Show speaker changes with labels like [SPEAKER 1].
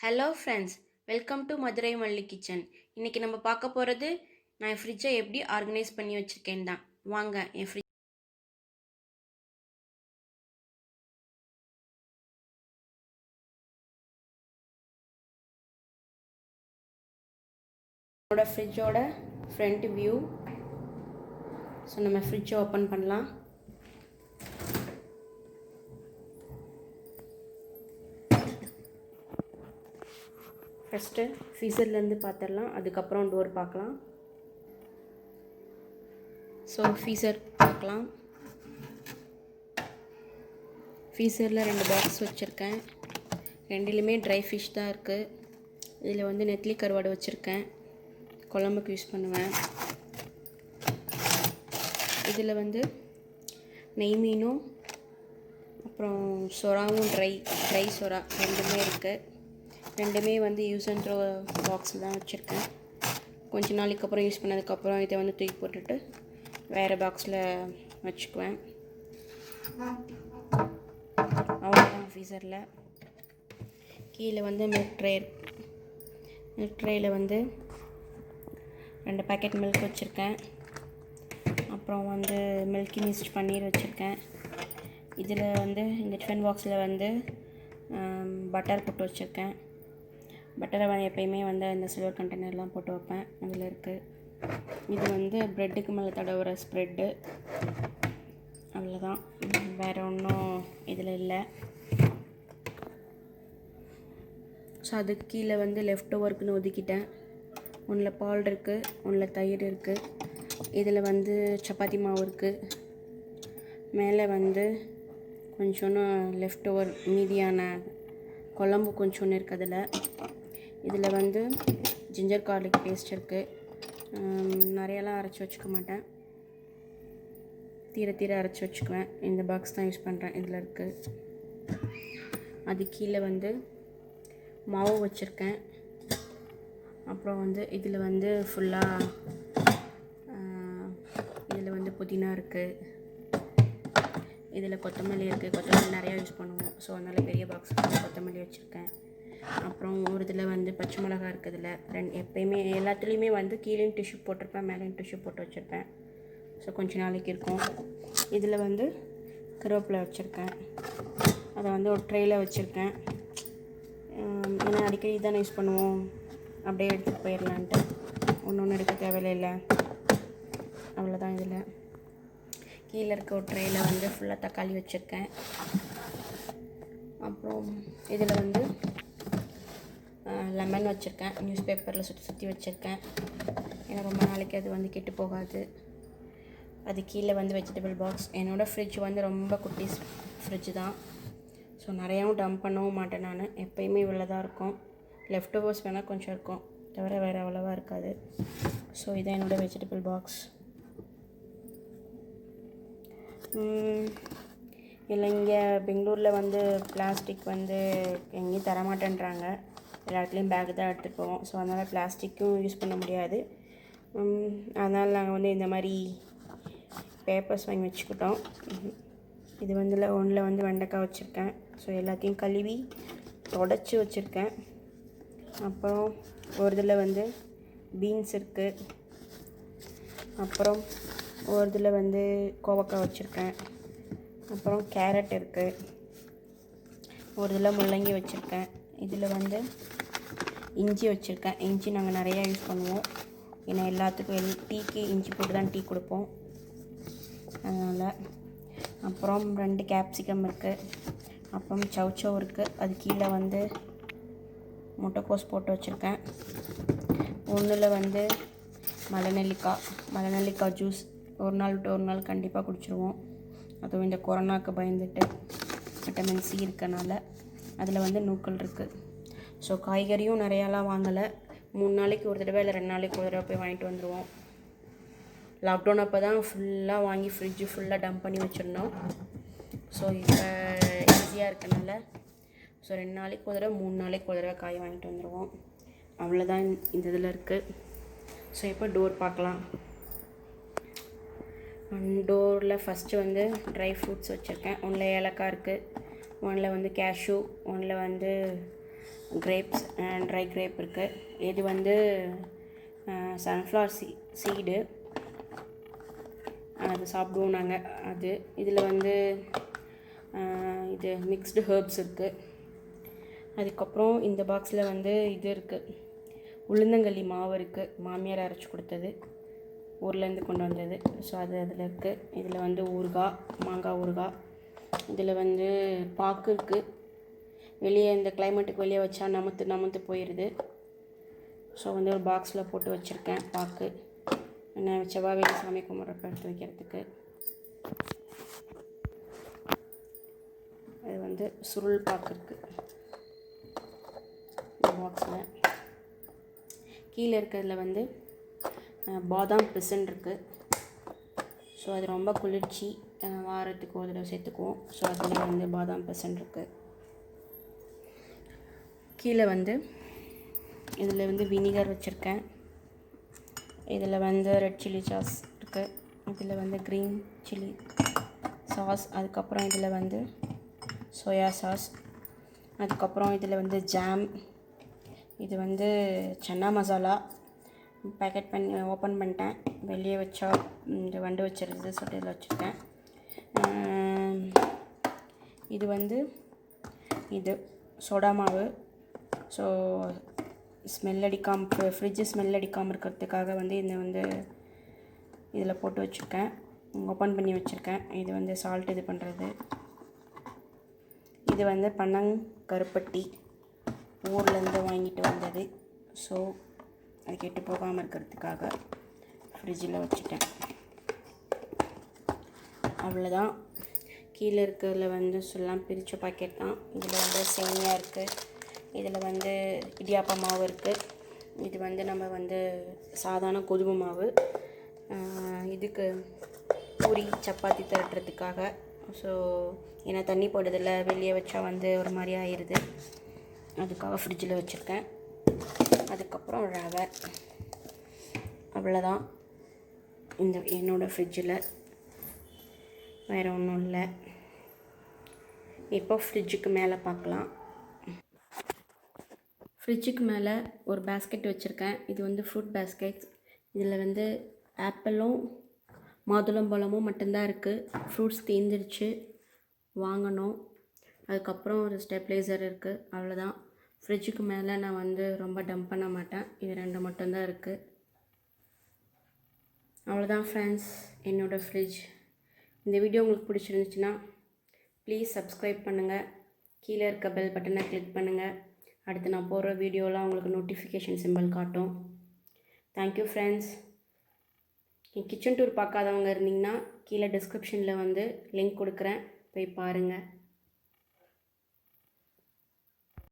[SPEAKER 1] Hello friends, welcome to Madurai மல்லி kitchen. இன்றைக்கி நம்ம பார்க்க போகிறது நான் என் ஃப்ரிட்ஜை எப்படி ஆர்கனைஸ் பண்ணி வச்சுருக்கேன் தான். வாங்க என் ஃப்ரிட்ஜோட ஃப்ரிட்ஜோட ஃப்ரண்ட் வியூ. ஸோ நம்ம ஃப்ரிட்ஜை ஓப்பன் பண்ணலாம். ஃபஸ்ட்டு ஃப்ரீசர்லேருந்து பார்த்துடலாம், அதுக்கப்புறம் டோர் பார்க்கலாம். ஸோ ஃப்ரீசர் பார்க்கலாம். ஃப்ரீசரில் 2 பாக்ஸ் வச்சுருக்கேன். ரெண்டுலேயுமே ட்ரை ஃபிஷ் தான் இருக்குது. இதில் வந்து நெத்திலி கருவாடு வச்சுருக்கேன், குழம்புக்கு யூஸ் பண்ணுவேன். இதில் வந்து நெய் மீனும் அப்புறம் சொராவும் ட்ரை சொரா ரெண்டுமே இருக்குது. ரெண்டுமே வந்து யூஸ் அண்ட் த்ரோ பாக்ஸில் தான் வச்சுருக்கேன். கொஞ்ச நாளைக்கு அப்புறம் யூஸ் பண்ணதுக்கப்புறம் இதை வந்து தூக்கி போட்டுட்டு வேறு பாக்ஸில் வச்சுக்குவேன். அவ்வளோதான். ஃப்ரீசரில் கீழே வந்து மில்க் ட்ரேயில் வந்து 2 பேக்கெட் மில்க் வச்சுருக்கேன். அப்புறம் வந்து மில்கி மிஸ்ட் பன்னீர் வச்சுருக்கேன். இதில் வந்து இந்த டிஃபன் பாக்ஸில் வந்து பட்டர் போட்டு வச்சுருக்கேன். பட்டரை எப்பயுமே வந்து இந்த சில்வர் கண்டெய்னர்லாம் போட்டு வைப்பேன், அதில் இருக்குது. இது வந்து ப்ரெட்டுக்கு மேலே தடவுற ஸ்ப்ரெட்டு. அவ்வளோதான், வேறு ஒன்றும் இதில் இல்லை. ஸோ அதுக்கு கீழே வந்து லெஃப்ட் ஓவருக்குன்னு ஒதுக்கிட்டேன். ஒன்றில் பால் இருக்குது, ஒன்றில் தயிர் இருக்குது. இதில் வந்து சப்பாத்தி மாவு இருக்குது. மேலே வந்து கொஞ்சோன்னு லெஃப்ட் ஓவர் மீதியான குழம்பு கொஞ்சோன்னு இருக்குது. இதில் வந்து ஜிஞ்சர் கார்லிக் பேஸ்ட் இருக்குது. நிறையெல்லாம் அரைச்சி வச்சுக்க மாட்டேன், தீர அரைச்சி வச்சுக்குவேன். இந்த பாக்ஸ் தான் யூஸ் பண்ணுறேன். இதில் இருக்குது. அது கீழே வந்து மாவு வச்சுருக்கேன். அப்புறம் வந்து இதில் வந்து ஃபுல்லாக இதில் வந்து புதினா இருக்குது. இதில் கொத்தமல்லி இருக்குது. கொத்தமல்லி நிறையா யூஸ் பண்ணுவோம், ஸோ அதனால் பெரிய பாக்ஸ் கொத்தமல்லி வச்சுருக்கேன். அப்புறம் ஒரு இதில் வந்து பச்சை மிளகா இருக்குது. இதில் எப்பயுமே எல்லாத்துலேயுமே வந்து கீழேயும் டிஷ்யூ போட்டிருப்பேன், மேலேயும் டிஷ்யூ போட்டு வச்சுருப்பேன். ஸோ கொஞ்சம் நாளைக்கு இருக்கும். இதில் வந்து கருவேப்பிலை வச்சுருக்கேன். அதை வந்து ஒரு ட்ரேயில் வச்சுருக்கேன். ஏன்னா அடிக்கடி தானே யூஸ் பண்ணுவோம், அப்படியே எடுத்துகிட்டு போயிடலான்ட்டு ஒன்று எடுக்க தேவையில்லை. அவ்வளோதான். இதில் கீழே இருக்க ஒரு ட்ரேயில் வந்து ஃபுல்லாக தக்காளி வச்சுருக்கேன். அப்புறம் இதில் வந்து லெமன் வச்சுருக்கேன். நியூஸ் பேப்பரில் சுற்றி வச்சுருக்கேன், ஏன்னா ரொம்ப நாளைக்கு அது வந்து கெட்டு போகாது. அது கீழே வந்து வெஜிடபிள் பாக்ஸ். என்னோடய ஃப்ரிட்ஜ் வந்து ரொம்ப குட்டி ஃப்ரிட்ஜ் தான், ஸோ நிறையாவும் டம்ப் பண்ணவும் மாட்டேன் நான். எப்போயுமே இவ்வளோ தான் இருக்கும். லெஃப்ட் ஓவர்ஸ் வேணால் கொஞ்சம் இருக்கும், தவிர வேறு அவ்வளோவா இருக்காது. ஸோ இதான் என்னோடய வெஜிடபிள் பாக்ஸ். இல்லை, இங்கே பெங்களூரில் வந்து பிளாஸ்டிக் வந்து எங்கேயும் தரமாட்டேன்றாங்க. எல்லா இடத்துலையும் பேக் தான் எடுத்துகிட்டு போவோம். ஸோ அதனால் பிளாஸ்டிக்கும் யூஸ் பண்ண முடியாது. அதனால் நாங்கள் வந்து இந்த மாதிரி பேப்பர்ஸ் வாங்கி வச்சுக்கிட்டோம். இது வந்து ஒன்றில் வந்து வெண்டைக்காய் வச்சுருக்கேன். ஸோ எல்லாத்தையும் கழுவி உடச்சி வச்சுருக்கேன். அப்புறம் ஒரு இதில் வந்து பீன்ஸ் இருக்குது. அப்புறம் ஒரு இதில் வந்து கோவக்காய் வச்சுருக்கேன். அப்புறம் கேரட் இருக்குது. ஒரு இதில் முள்ளங்கி வச்சுருக்கேன். இதில் வந்து இஞ்சி வச்சுருக்கேன். இஞ்சி நாங்கள் நிறையா யூஸ் பண்ணுவோம், ஏன்னா எல்லாத்துக்கும் டீக்கு இஞ்சி போட்டு தான் டீ கொடுப்போம், அதனால். அப்புறம் 2 கேப்சிகம் இருக்குது. அப்புறம் சவுச்சவ் இருக்குது. அது கீழே வந்து முட்டைக்கோஸ் போட்டு வச்சுருக்கேன். ஒன்றில் வந்து மலைநெல்லிக்காய் ஜூஸ் ஒரு நாள் விட்டு ஒரு நாள் கண்டிப்பாக குடிச்சிருவோம். அதுவும் இந்த கொரோனாவுக்கு பயந்துட்டு விட்டமின் சி இருக்கனால. அதில் வந்து நூக்கல் இருக்குது. ஸோ காய்கறியும் நிறையாலாம் வாங்கலை. 3 நாளைக்கு ஒரு தடவை இல்லை 2 நாளைக்கு ஒரு தடவை போய் வாங்கிட்டு வந்துடுவோம். லாக்டவுன் அப்போ தான் ஃபுல்லாக வாங்கி ஃப்ரிட்ஜு ஃபுல்லாக டம்ப் பண்ணி வச்சுருந்தோம். ஸோ இப்போ ஈஸியாக இருக்கனால ஸோ 2 நாளைக்கு ஒரு தடவை 3 நாளைக்கு ஒரு தடவை காய் வாங்கிட்டு வந்துடுவோம். அவ்வளோதான் இந்த இதில் இருக்குது. ஸோ இப்போ டோர் பார்க்கலாம். டோரில் ஃபஸ்ட்டு வந்து ட்ரை ஃப்ரூட்ஸ் வச்சுருக்கேன். ஒன்றில் ஏலக்காய் இருக்குது, ஒன்றில் வந்து கேஷ்யூ, ஒன்றில் வந்து கிரேப்ஸ் ட்ரை கிரேப் இருக்குது. இது வந்து சன்ஃப்ளவர் சீடு, அது சாப்பிடுவோம் நாங்கள். அது இதில் வந்து இது மிக்ஸ்டு ஹெர்ப்ஸ் இருக்குது. அதுக்கப்புறம் இந்த பாக்ஸில் வந்து இது இருக்குது, உளுந்தங்களி மாவு இருக்குது, மாமியார் அரைச்சி கொடுத்தது, ஊர்லேருந்து கொண்டு வந்தது. ஸோ அது அதில் இருக்குது. இதில் வந்து ஊறுகாய், மாங்காய் ஊறுகாய். இதில் வந்து பாக்கு இருக்குது. வெளியே இந்த கிளைமேட்டுக்கு வெளியே வச்சா நமத்து போயிடுது. ஸோ வந்து ஒரு பாக்ஸில் போட்டு வச்சுருக்கேன் பாக்கு. நான் செவ்வாய் சாமி கும்பிட்றப்ப எடுத்து வைக்கிறதுக்கு. அது வந்து சுருள் பாக்கு இருக்குது இந்த பாக்ஸில். கீழே இருக்கிறதுல வந்து பாதாம் பிசன் இருக்குது. ஸோ அது ரொம்ப குளிர்ச்சி, வாரத்துக்கு ஒரு தடவை சேர்த்துக்குவோம். ஸோ அதில் வந்து பாதாம் பிசன் இருக்குது. கீழே வந்து இதில் வந்து வினிகர் வச்சுருக்கேன். இதில் வந்து ரெட் சில்லி சாஸ் இருக்குது. இதில் வந்து க்ரீன் சில்லி சாஸ். அதுக்கப்புறம் இதில் வந்து சோயா சாஸ். அதுக்கப்புறம் இதில் வந்து ஜாம். இது வந்து சன்னா மசாலா. பேக்கெட் பண்ணி ஓப்பன் பண்ணிட்டேன். வெளியே வச்சா இந்த வண்டு வச்சிருது, சொல்லிட்டு இதில் வச்சுருக்கேன். இது வந்து இது சோடா மாவு. ஸோ ஸ்மெல் அடிக்காமல், ஃப்ரிட்ஜு ஸ்மெல் அடிக்காமல் இருக்கிறதுக்காக வந்து இதை வந்து இதில் போட்டு வச்சுருக்கேன், ஓப்பன் பண்ணி வச்சுருக்கேன். இது வந்து சால்ட் இது பண்ணுறது. இது வந்து பனங்கருப்பட்டி, ஊர்லேருந்து வாங்கிட்டு வந்தது. ஸோ அது கெட்டு போகாமல் இருக்கிறதுக்காக ஃப்ரிட்ஜில் வச்சுட்டேன். அவ்வளோதான். கீழே இருக்கிறதுல வந்து சொல்லலாம் பிரித்த பாக்கெட் தான். இதில் வந்து சேமியா இருக்குது. இதில் வந்து இடியாப்ப மாவு இருக்குது. இது வந்து நம்ம வந்து சாதாரண கோதுமை மாவு. இதுக்கு பூரி சப்பாத்தி திரட்டுறதுக்காக. ஸோ ஏன்னா தண்ணி போடுறதில்ல, வெளியே வச்சா வந்து ஒரு மாதிரி ஆயிடுது, அதுக்காக ஃப்ரிட்ஜில் வச்சுருக்கேன். அதுக்கப்புறம் ரவை. அவ்வளோதான் இந்த என்னோடய ஃப்ரிட்ஜில், வேறு ஒன்றும் இல்லை. இப்போ ஃப்ரிட்ஜுக்கு மேலே பார்க்கலாம். ஃப்ரிட்ஜுக்கு மேலே ஒரு பேஸ்கெட் வச்சுருக்கேன். இது வந்து ஃப்ரூட் பேஸ்கெட். இதில் வந்து ஆப்பிளும் மாதுளம்பழமும் மட்டும்தான் இருக்குது. ஃப்ரூட்ஸ் தீர்ந்துருச்சு, வாங்கணும். அதுக்கப்புறம் ஒரு ஸ்டெப்லைசர் இருக்குது. அவ்வளோதான். ஃப்ரிட்ஜுக்கு மேலே நான் வந்து ரொம்ப டம்ப் பண்ண மாட்டேன். இது 2 மட்டும்தான் இருக்குது. அவ்வளோதான் ஃப்ரெண்ட்ஸ், என்னோடய ஃப்ரிட்ஜ். இந்த வீடியோ உங்களுக்கு பிடிச்சிருந்துச்சுன்னா ப்ளீஸ் சப்ஸ்கிரைப் பண்ணுங்கள். கீழே இருக்க பெல் பட்டனை கிளிக் பண்ணுங்கள். அடுத்து நான் போடுற வீடியோலாம் உங்களுக்கு நோட்டிஃபிகேஷன் சிம்பிள் காட்டும். Thank you friends. என் கிச்சன் டூர் பார்க்காதவங்க இருந்தீங்கன்னா கீழே டிஸ்கிரிப்ஷனில் வந்து லிங்க் கொடுக்குறேன், போய் பாருங்கள்.